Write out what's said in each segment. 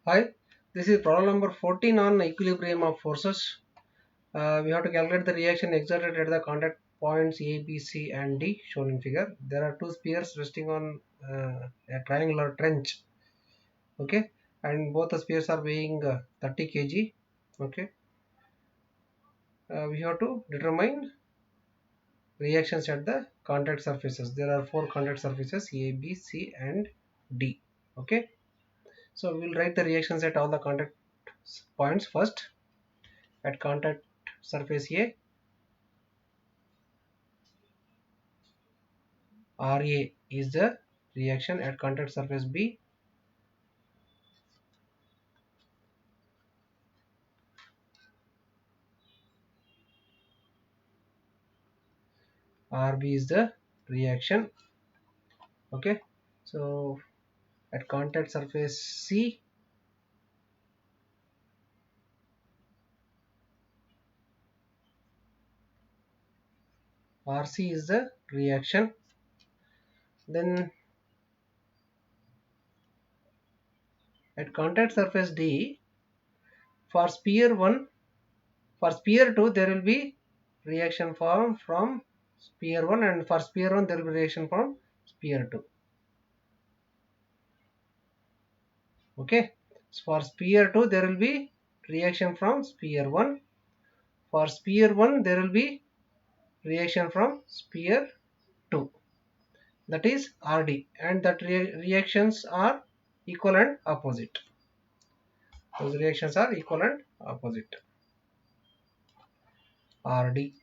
Hi, this is problem number 14 on equilibrium of forces. We have to calculate the reaction exerted at the contact points A, B, C and D shown in figure. There are two spheres resting on a triangular trench. Okay, and both the spheres are weighing 30 kg. Okay, we have to determine reactions at the contact surfaces. There are four contact surfaces A, B, C and D. Okay, so we will write the reactions at all the contact points first. At contact surface A, Ra is the reaction. At contact surface B, Rb is the reaction. Okay, so at contact surface C, Rc is the reaction. Then at contact surface D, for sphere 1, for sphere 2 there will be reaction from sphere 1, and for sphere 1 there will be reaction from sphere 2. Okay, so for sphere 2 there will be reaction from sphere 1. For sphere 1 there will be reaction from sphere 2, that is Rd, and that reactions are equal and opposite. Those reactions are equal and opposite. Rd,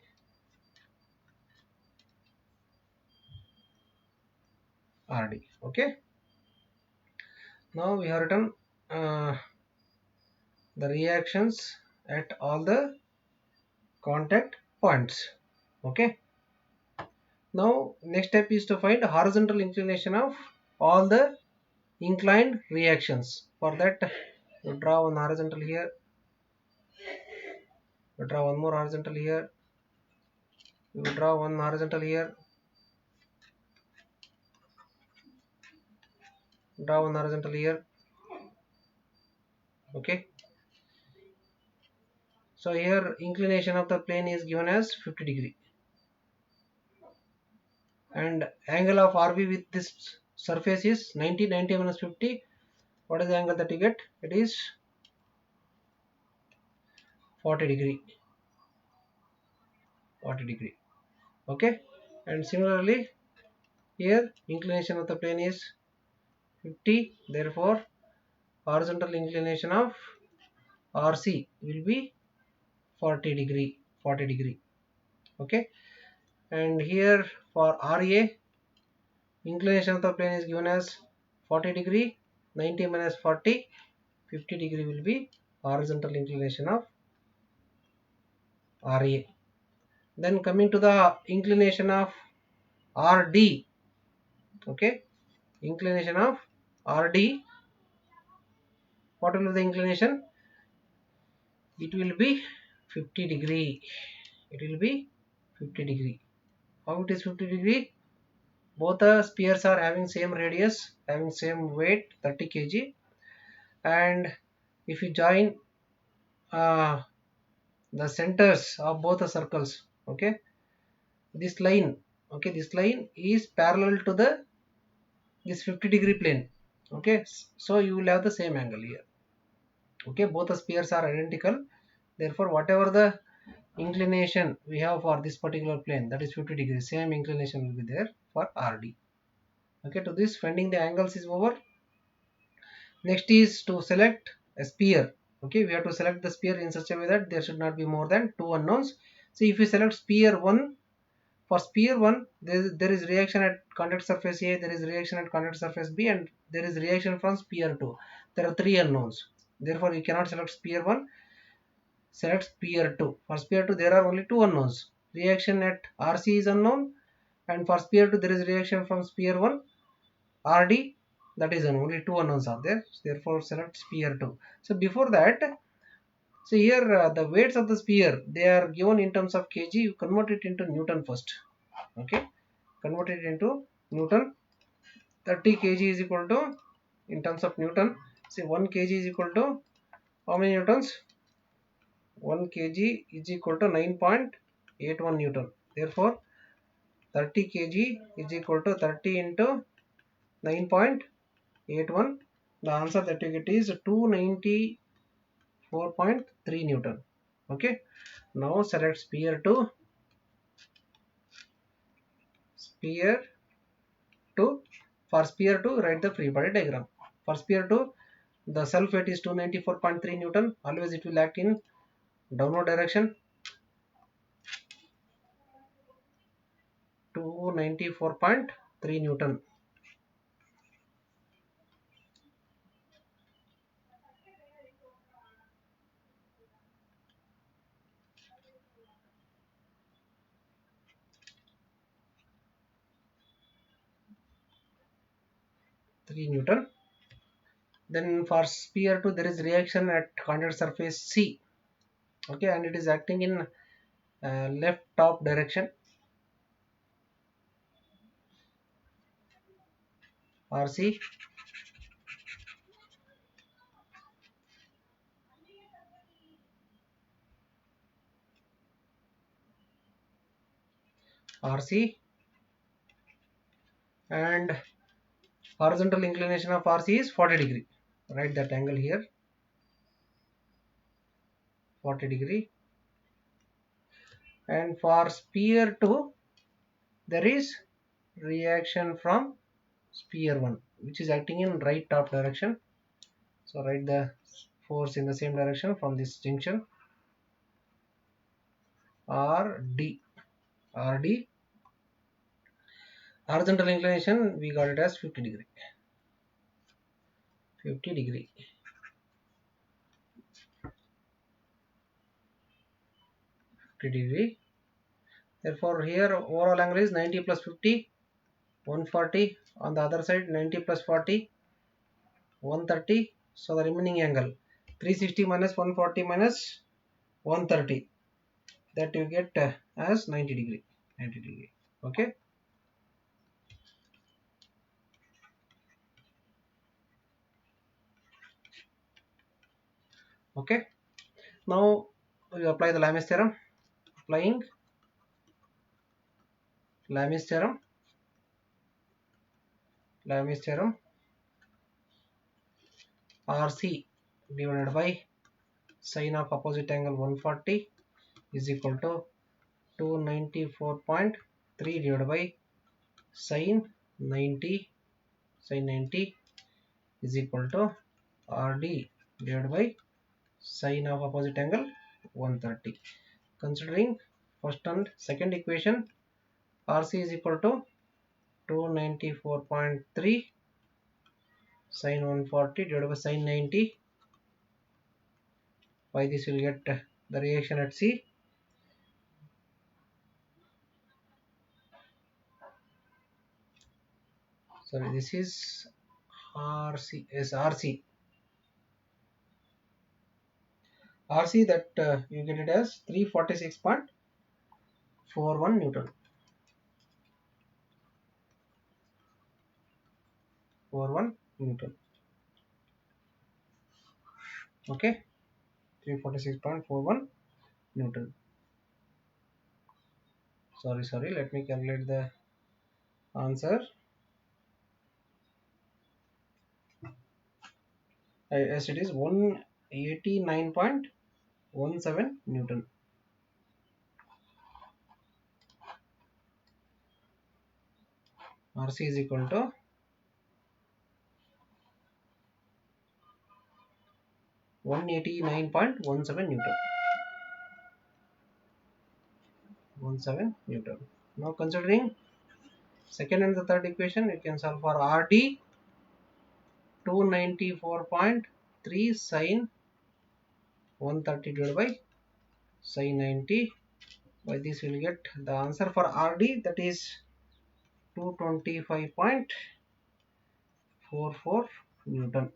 Rd. Okay, now we have written the reactions at all the contact points. Okay, now next step is to find horizontal inclination of all the inclined reactions. For that, you draw one horizontal here, you draw one more horizontal here, you draw one horizontal here, draw one horizontal here. Okay, so here inclination of the plane is given as 50 degree, and angle of RB with this surface is 90 minus 50. What is the angle that you get? It is 40 degree. Okay, and similarly here inclination of the plane is 50, therefore horizontal inclination of RC will be 40 degree. Okay, and here for RA, inclination of the plane is given as 40 degree, 90 minus 40, 50 degree will be horizontal inclination of RA. Then coming to the inclination of RD. Okay, inclination of RD, what will be the inclination? It will be 50 degree. It will be 50 degree. How it is 50 degree? Both the spheres are having same radius, having same weight, 30 kg, and if you join the centers of both the circles, okay, this line, okay, this line is parallel to this 50 degree plane. Okay, so you will have the same angle here. Okay, both the spheres are identical, therefore whatever the inclination we have for this particular plane, that is 50 degrees, same inclination will be there for RD. Okay, to this finding the angles is over. Next is to select a sphere. Okay, we have to select the sphere in such a way that there should not be more than two unknowns. So if we select sphere 1, for sphere 1 there is reaction at contact surface A, there is reaction at contact surface B, and there is reaction from sphere 2. There are three unknowns, therefore you cannot select sphere 1, select sphere 2. For sphere 2 there are only two unknowns. Reaction at RC is unknown, and for sphere 2 there is reaction from sphere 1 RD, that is only two unknowns are there, therefore select sphere 2. So before that, so here the weights of the sphere, they are given in terms of kg. You convert it into Newton first. Okay, convert it into Newton. 30 kg is equal to, in terms of Newton, See, 1 kg is equal to how many newtons? 1 kg is equal to 9.81 newton. Therefore 30 kg is equal to 30 into 9.81. The answer that you get is 294.3 newton. Okay, now select sphere to sphere 2. For sphere 2, write the free body diagram. For sphere 2, the self weight is 294.3 newton. Always it will act in downward direction. 294.3 newton. Newton. Then for sphere 2, there is reaction at contact surface C. Okay, and it is acting in left top direction. RC RC and horizontal inclination of RC is 40 degree. Write that angle here, 40 degree. And for sphere 2, there is reaction from sphere 1, which is acting in right top direction. So write the force in the same direction from this junction. RD. Horizontal inclination, we got it as 50 degree. 50 degree. Therefore here overall angle is 90 plus 50, 140. On the other side 90 plus 40, 130. So the remaining angle 360 minus 140 minus 130, that you get as 90 degree. Okay. Okay, now we apply the Lamis theorem. Applying Lamis theorem. RC divided by sine of opposite angle 140 is equal to 294.3 divided by sine 90 is equal to RD divided by sine of opposite angle 130. Considering first and second equation, RC is equal to 294.3 sine 140 divided by sine 90. By this will get the reaction at C. Sorry, this is RC. Is RC. That you get it as 346.41 newton. 41 newton. Okay, 346.41 newton. Sorry, let me calculate the answer. As it is 189.17 newton. RC is equal to 189.17 newton. 17 newton. Now considering second and the third equation, you can solve for RD 294.3 sine 130 divided by sine 90. By this we will get the answer for RD, that is 225.44 newton.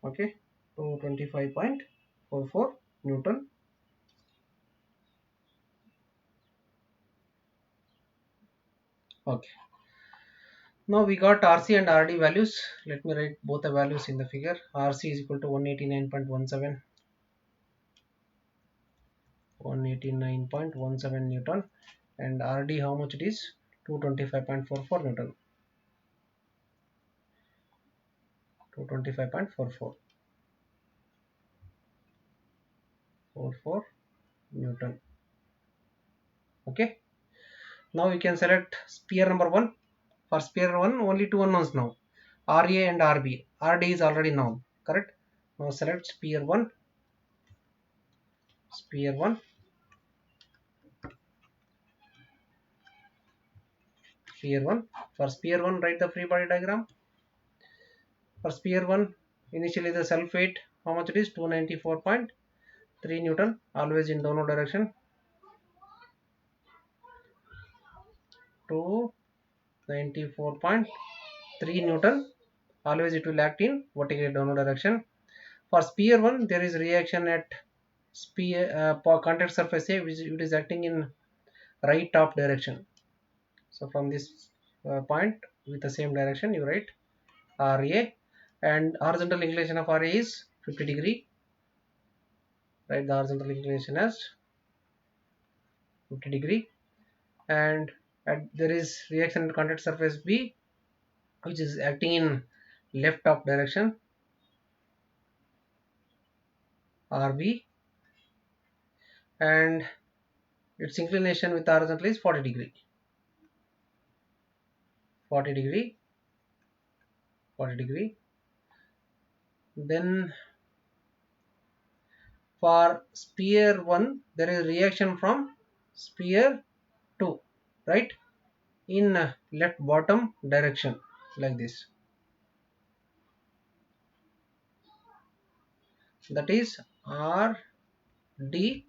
Okay, 225.44 newton. Okay, Now we got RC and RD values. Let me write both the values in the figure. RC is equal to 189.17 Newton, and RD how much it is? 225.44 Newton. 225.44 Newton. Okay. Now we can select sphere number 1. For sphere 1 only two unknowns now, RA and RB. RD is already known, correct? Now select sphere 1. Sphere 1. Sphere 1. For sphere 1 write the free body diagram. For sphere 1 initially the self weight how much it is? 294.3 Newton, always in downward direction. 294.3 Newton, always it will act in vertical downward direction. For sphere 1 there is reaction at sphere contact surface A, which it is acting in right top direction. So from this point with the same direction you write RA, and horizontal inclination of RA is 50 degree. Write the horizontal inclination as 50 degree, and there is reaction at contact surface B, which is acting in left top direction, RB, and its inclination with horizontal is 40 degree. 40 degree. 40 degree. Then for sphere 1 there is reaction from sphere 2, right, in left bottom direction, like this. That is RD.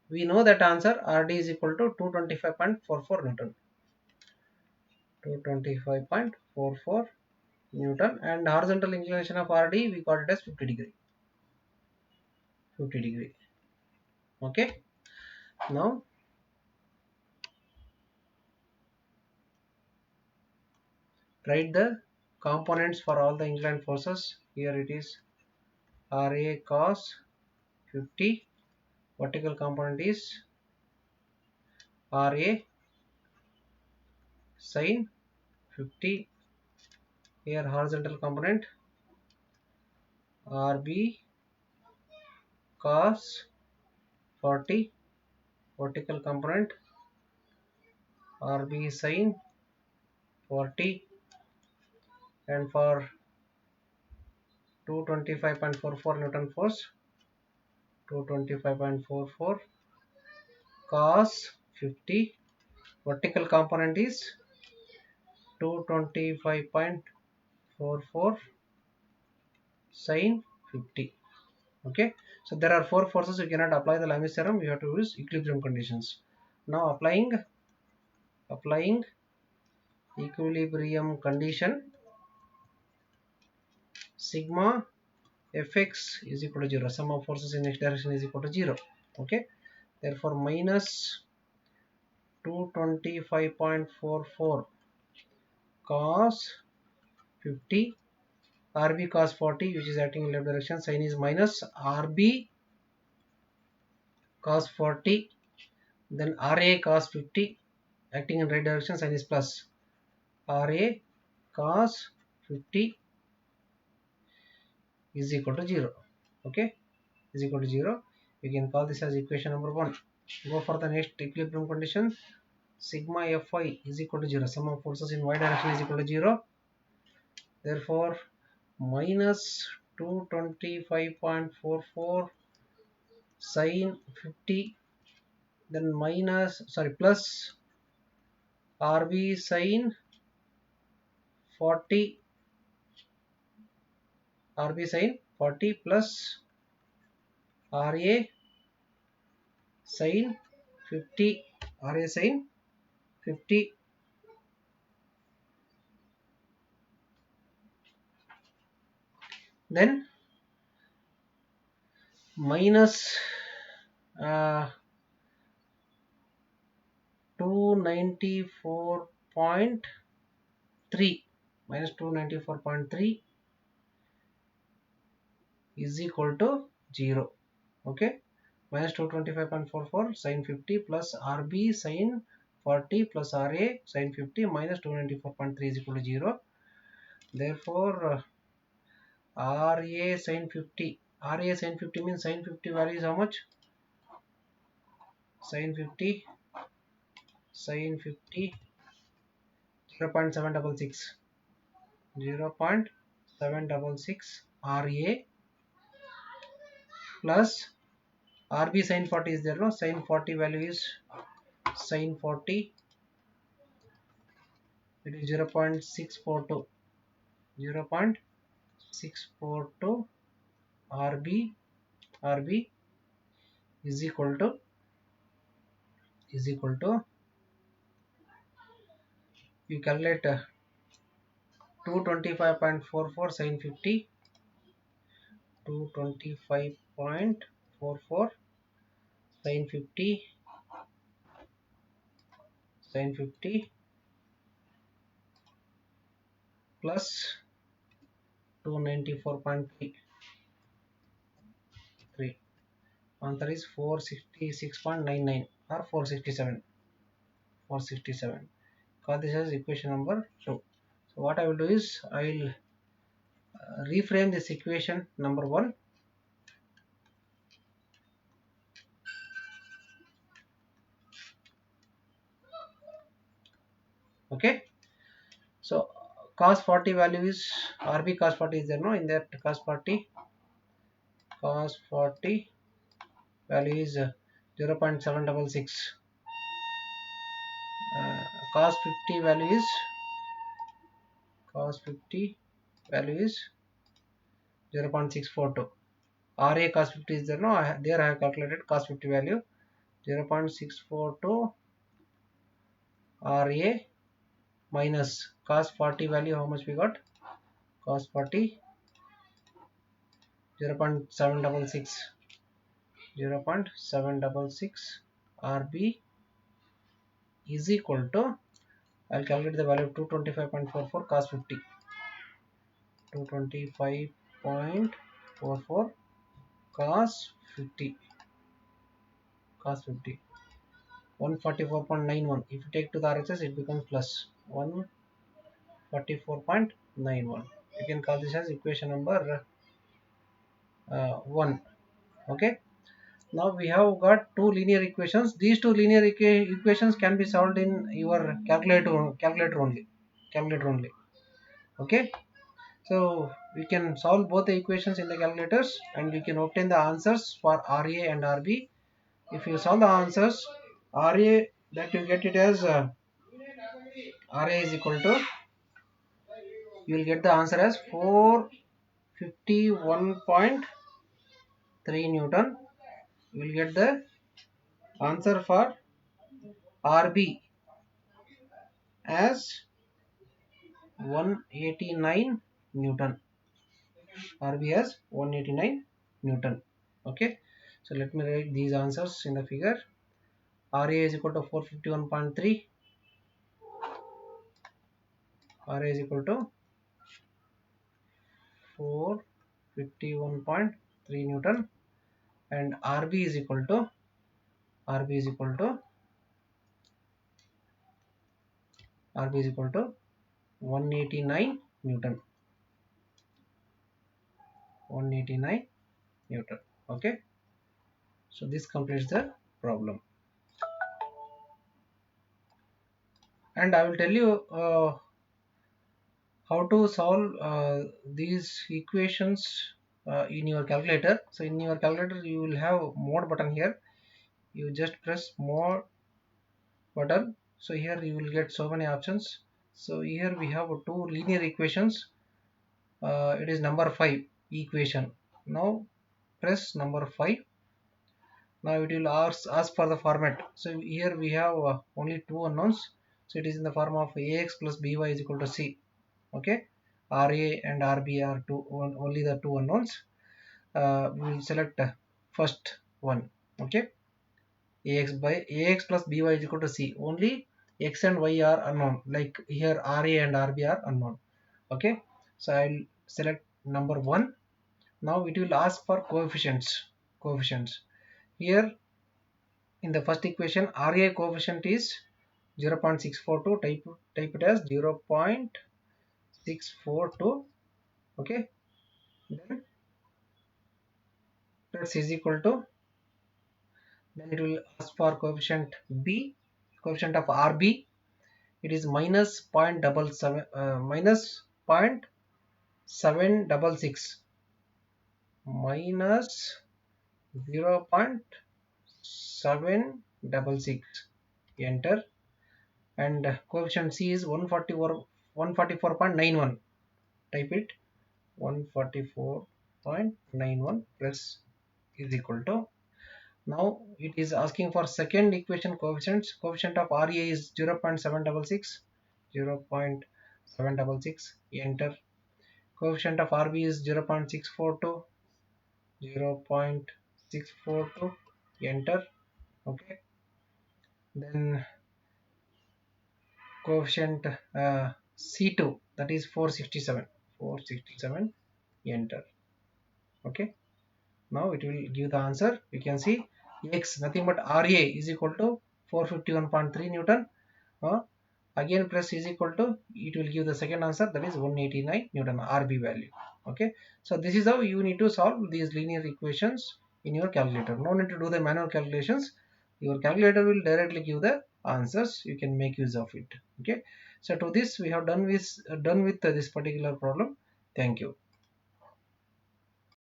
We know that answer RD is equal to 225.44 Newton. 225.44 Newton, and horizontal inclination of RD we got it as 50 degree. 50 degree. Okay. Now write the components for all the inclined forces. Here it is RA cos 50. Vertical component is RA sin 50. Here horizontal component RB cos 40. Vertical component RB sin 40. And for 225.44 Newton force, 225.44 cos 50. Vertical component is 225.44 sin 50. Okay, so there are four forces. You cannot apply the Lami's theorem. You have to use equilibrium conditions. Now applying equilibrium condition, sigma fx is equal to 0. Sum of forces in x direction is equal to 0. Okay, therefore minus 225.44 cos 50 RB cos 40, which is acting in left direction, sin is minus RB cos 40, then RA cos 50 acting in right direction, sin is plus RA cos 50 is equal to 0. Okay, is equal to 0. You can call this as equation number 1. Go for the next equilibrium condition. Sigma Fy is equal to 0. Sum of forces in y direction is equal to 0. Therefore minus 225.44 sin 50, then plus RB sin 40, plus RA sin 50, then minus 294.3 minus 294.3 is equal to 0. Okay, minus 225.44 sin 50 plus RB sin 40 plus RA sin 50 minus 294.3 is equal to 0. Therefore RA sin 50, RA sin 50 means sin 50 value is how much? Sin 50 sin 50 0.766 0.766 RA plus RB sin 40 is there, no? Sin 40 value is sin 40, it is 0.642 0.642 RB is equal to you calculate 225.44 sin 50, 225.44 sin 50 plus 294.3. Answer is 466.99 or 467. Call this as equation number 2. So what I will do is I will reframe this equation number 1. Okay, so cos 40 value is RB cos 40 is there, no? In that cos 40 value is 0.766. Cos 50 value is 0.642. RA cos 50 is there, no? There I have calculated cos 50 value 0.642 RA minus cos 40 value, how much we got? Cos 40 0.766 RB is equal to, I'll calculate the value of 225.44 cos 50, 225.44 cos 50, 144.91. If you take to the RHS, it becomes plus 144.91. You can call this as equation number 1. Okay, now we have got two linear equations. These two linear equations can be solved in your calculator only. Okay, so we can solve both the equations in the calculators and we can obtain the answers for RA and RB. If you solve the answers, RA, that you get it as RA is equal to, you will get the answer as 451.3 Newton. You will get the answer for RB as 189 Newton. RB as 189 Newton. Okay, so let me write these answers in the figure. RA is equal to 451.3. RA is equal to 451.3 Newton and RB is equal to 189 Newton. 189 Newton. Okay, so this completes the problem. And I will tell you how to solve these equations in your calculator. So in your calculator you will have mode button here. You just press mode button. So here you will get so many options. So here we have two linear equations. It is number 5 equation. Now press number 5. Now it will ask for the format. So here we have only two unknowns. So it is in the form of ax plus by is equal to c. Okay, RA and RB are only the two unknowns. We will select first one. Okay, ax plus by is equal to c. Only x and y are unknown. Like here RA and RB are unknown. Okay, so I'll select number 1. Now it will ask for coefficients. Here in the first equation, RA coefficient is 0.642. Type it as 0.642. Okay, then plus is equal to, then it will ask for coefficient B, coefficient of RB. It is minus 0.766, minus 0.766. Enter. And coefficient C is 144.91. Type it, 144.91 plus is equal to. Now it is asking for second equation coefficients. Coefficient of RA is 0.766, 0.766. Enter. Coefficient of RB is 0.642, 0.642. Enter. Okay, then coefficient C2, that is 467. Enter. Okay, now it will give the answer. You can see X, nothing but RA, is equal to 451.3 Newton. Again press is equal to, it will give the second answer, that is 189 Newton RB value. Okay, so this is how you need to solve these linear equations in your calculator. No need to do the manual calculations. Your calculator will directly give the answers. You can make use of it. Okay, so to this we have done with this particular problem. Thank you.